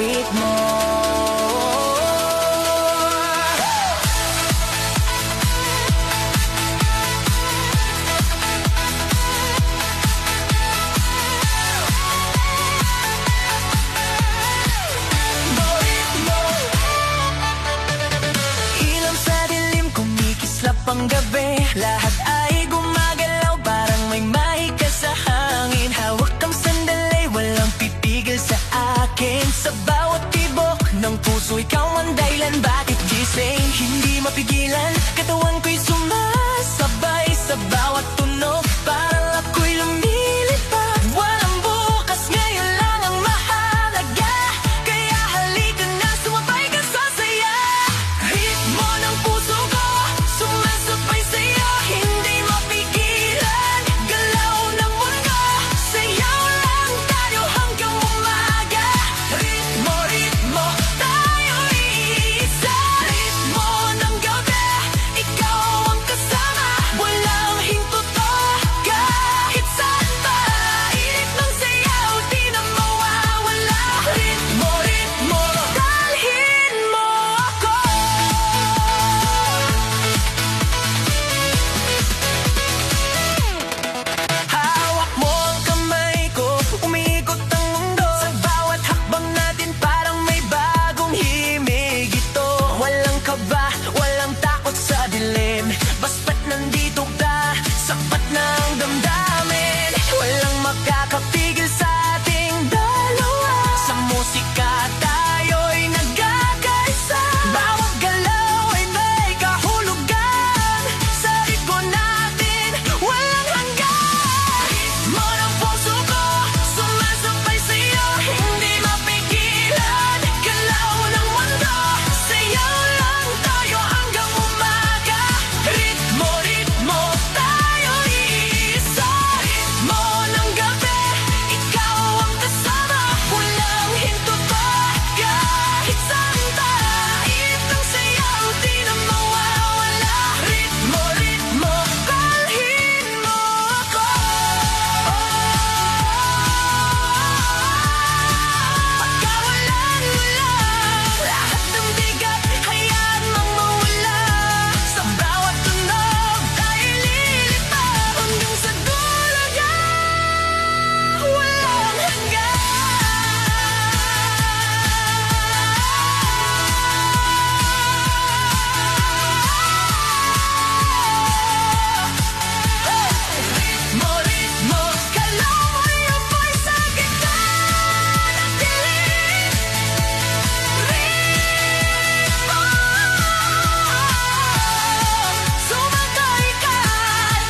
ritmo. Panggabi, lahat ay gumagalaw, parang may mahika sa hangin. Hawak ang sandali, walang pipigil sa akin. Sa bawat tibok ng puso, ikaw ang dahilan. Bakit gising, hindi mapigilan? Katawan ko'y sumasabay sa bawat tunog, parang ako'y lumilipad. Walang bukas, ngayon lang ang mahalaga. Kaya halika na, sumabay ka sa saya. Ritmo ng puso ko, sumasabay sa'yo, hindi mapigilan. Galaw ng mundo, sayaw lang tayo hanggang umaga. Ritmo, ritmo, tayo'y iisa. Ritmo ng gabi, ikaw ang kasama. Walang hinto to, kahit saan pa. Init ng sayaw, di na mawawala. Ritmo, ritmo, dalhin mo ako. Hawak mo ang kamay ko, umiikot ang mundo. Sa bawat hakbang natin parang may bagong himig ito. Walang kaba, walang takot sa dilim. Basta't nandito ka, sapat na ang damdamin. Walang makakapigil sa ating dalawa. Sa musika tayo'y nagkakaisa. Bawat galaw ay may kahulugan. Sa ritmo natin, walang hanggan. Ritmo ng puso ko, sumasabay sa'yo, hindi mapigilan. Galaw ng mundo, sayaw lang tayo hanggang umaga. Ritmo, ritmo, tayo'y iisa. Ritmo ng gabi, ikaw ang kasama. Walang hinto to, kahit saan pa. Init ng sayaw, di na mawawala. Ritmo, ritmo, dalhin mo ako. Pagkawalan mo lang, lahat ng bigat, hayaan mong mawala. Sa bawat tunog, tayo'y lilipad hanggang sa dulo niya. Walang hanggan. Ritmo, ritmo, galaw mo'y apoy sa gitna ng dilim. Ritmo, sumakay ka,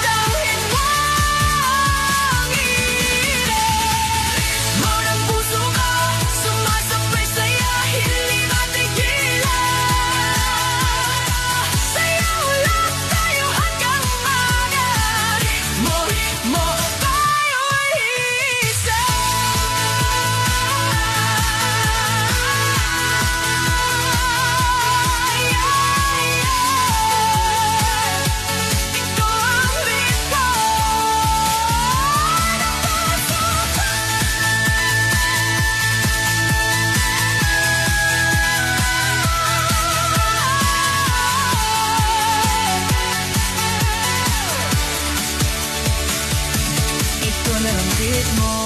dalhin mo ang init. Ritmo ng puso ko, sumasabay sa'yo, hindi matigilan. Sayaw lang tayo hanggang umaga. Ritmo, ritmo, tayo'y isa. Ito ang ritmo ng puso ko. Ito na ang ritmo.